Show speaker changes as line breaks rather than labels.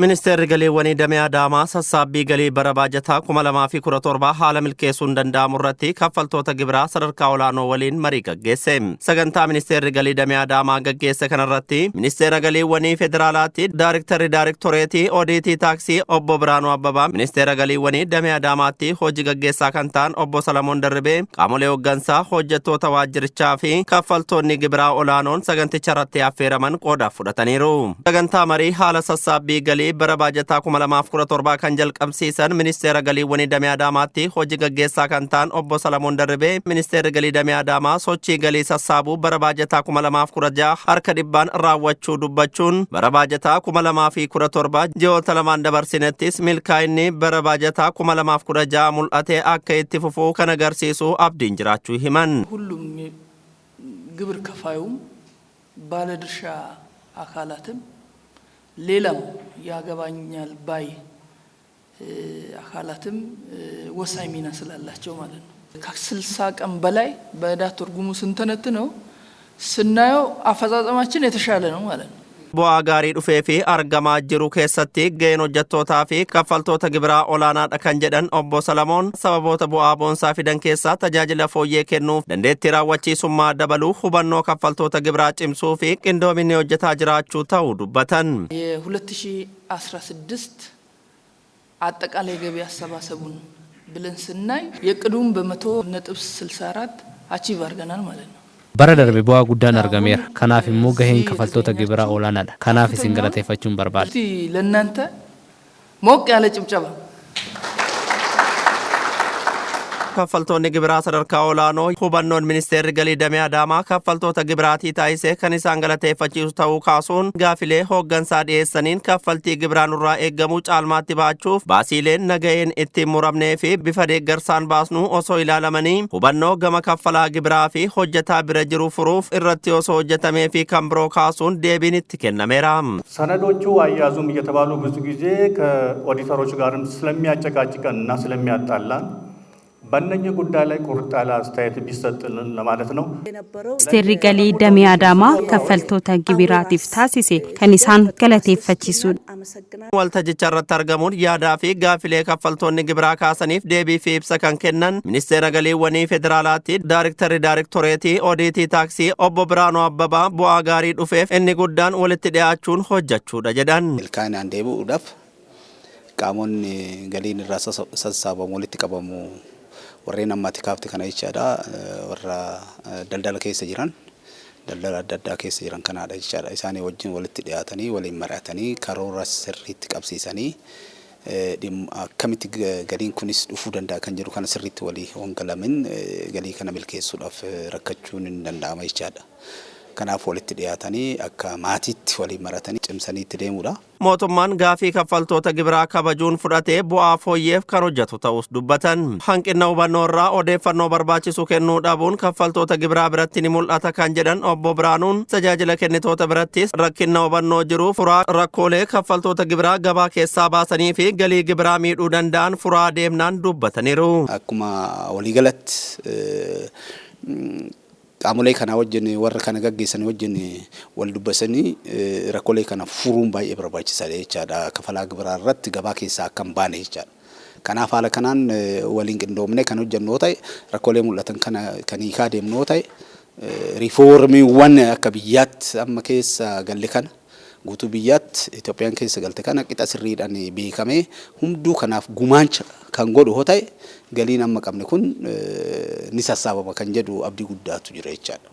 Ministeerri galiiwwanii damee Adaamaa sassaabbii galii bara baajataa 2017 haala milkeessuun danda'amu irratti kaffaltoota gibiraa sadarkaa olaanoo waliin marii gaggeesse. Sagantaa ministeerri galii damee Adaamaa gaggeesse kanarratti ministeera galiiwwanii federaalaatti daariktoreetii oodiitii taaksii obbo Biraanuu Abbabaa, ministeera galiiwwanii damee Adaamaatti hojii gaggeessaa kan ta'an obbo Salamoon Darribee, qaamolee hooggansaa, hojjettoota waajjirichaa fi kaffaltoonni gibiraa olaanoon saganticha irratti affeeraman qooda fudhataniiru. Sagantaa marii haala sassaabbii galii bara baajataa 2017 kan jalqabsiisan ministeera galiiwwanii damee Adaamaatti hojii gaggeessaa kan ta'an obbo Salamoon Darribee, ministeerri galii damee Adaamaa sochii galii sassaabuu bara baajataa 2016 harka dhibbaan raawwachuu dubbachuun bara baajataa 2017 ji'oota lamaan dabarsinettis milkaa'inni bara baajataa 2016 mul'ate akka itti fufuu kan agarsiisu abdiin jiraachuu himan.
ሁሉም ግብር ከፋዩም ባለድርሻ አካላትም ሌላም ያገባኛል ባይ አካላትም ወሳኝ ሚና ስላላቸው ማለት ነው። ከ60 ቀን በላይ በዕዳ ትርጉሙ ስንተነትነው ስናየው አፈጻጸማችን የተሻለ ነው ማለት ነው።
Bu'aa gaarii dhufee fi argamaa jiru keessatti ga'een hojjettootaa fi kaffaltoota gibiraa olaanaadha kan jedhan obbo Salamoon, sababoota bu'aa boonsaa fidan keessaa tajaajila fooyyee kennuuf dandeettii raawwachiisummaa dabaluu, hubannoo kaffaltoota gibiraa cimsuu fi qindoominni hojjetaa jiraachuu ta'uu dubbatan.
የ2016 አጠቃላይ ገቢ አሰባሰቡን ብለን ስናይ የቅዱም በ100.64 አቺቭ አድርገናል ማለት ነው።
Bara darbe bu'aa guddaan argameera. Kanaaf immoo gaheen kaffaltoota gibiraa olaanaadha. Kanaaf isin galateeffachuun barbaada.
ለእናንተ ሞቅ ያለ ጭብጨባ።
Kaffaltoonni gibiraa sadarkaa olaanoo hubannoon ministeerri galii damee Adaamaa kaffaltoota gibiraatii taasisee kan isaan galateeffachiisu ta'uu kaasuun gaafilee hooggansaa dhiyeessaniin kaffaltii gibiraa nurraa eeggamuu caalmaatti baachuuf baasiileen naga'een ittiin muramnee fi bifa deeggarsaan baasnu osoo ilaalamanii hubannoo gama kaffalaa gibiraa fi hojjetaa bira jiru furuuf irratti osoo hojjetamee fi kan biroo kaasuun deebiin itti kennameera.
ሰነዶቹ አያዙም እየተባሉ ብዙ ጊዜ ከኦዲተሮች ጋርም ስለሚያጨቃጭቀን እና ስለሚያጣላን በእነኚህ ጉዳይ ላይ ቁርጥ ያለ አስተያየት ቢሰጥልን ለማለት ነው።
ministeerri galii damee Adaamaa kaffaltoota gibiraatiif taasise kan isaan galateeffachiisuudha.
Waltajjicha irratti argamuun yaadaa fi gaafilee kaffaltoonni gibiraa kaasaniif deebii fi ibsa kan kennan ministeera galiiwwanii federaalaatti daariktoreetii oodiitii taaksii obbo Biraanuu Abbabaa, bu'aa gaarii dhufeef inni guddaan walitti dhiyaachuun hojjechuudha jedhan.
Milkaa'inaan deebi'uudhaaf qaamonni galiin irraa sassaabamu walitti qabamu warreen ammaatti kaafte kana jechaadha. Warra daldala keessa jiran, daldala adda addaa keessa jiran kanaadha jechaadha. Isaanii wajjin walitti dhiyaatanii waliin mari'atanii karoora sirriitti qabsiisanii akkamitti galiin kunis dhufuu danda'a kan jedhu kana sirriitti walii wangalamin galii kana milkeessuudhaaf rakkachuun hin danda'ama jechaadha. Kanaaf walitti dhiyaatanii akka maatiitti waliin maratanii cimsanii itti deemuudha.
Mootummaan gaafii kaffaltoota gibiraa kabajuun fudhatee bu'aa fooyyeef kan hojjetu ta'us dubbatan. Hanqina hubannoo irraa odeeffannoo barbaachisu kennuu dhabuun kaffaltoota gibiraa biratti ni mul'ata kan jedhan obbo Biraanuun, tajaajila kennitoota birattis rakkina hubannoo jiru furaa rakkoolee kaffaltoota gibiraa gabaa keessaa baasanii fi galii gibiraa miidhuu danda'an furaa deemnaan dubbataniiru.
Akkuma waliigalatti qaamolee kana wajjin warra kana gaggeessan wajjin wal dubbasanii rakkoolee kana furuun baay'ee barbaachisaadha jechaadha. Kafalaa gibiraa irratti gabaa keessaa akka hin baane jechaadha. Kanaaf haala kanaan waliin qindoomnee kan hojjennu yoo ta'e rakkoolee mul'atan kana kan hiikaa deemnu yoo ta'e riifoormiiwwan akka biyyaatti amma keessa galle kana guutuu biyyaatti Itoophiyaan keessa galte kana qixa sirriidhaan beekamee hunduu kanaaf gumaacha kan godhu yoo ta'e galiin amma qabne kun ni sassaabama kan jedhu abdii guddaatu jira jechaadha.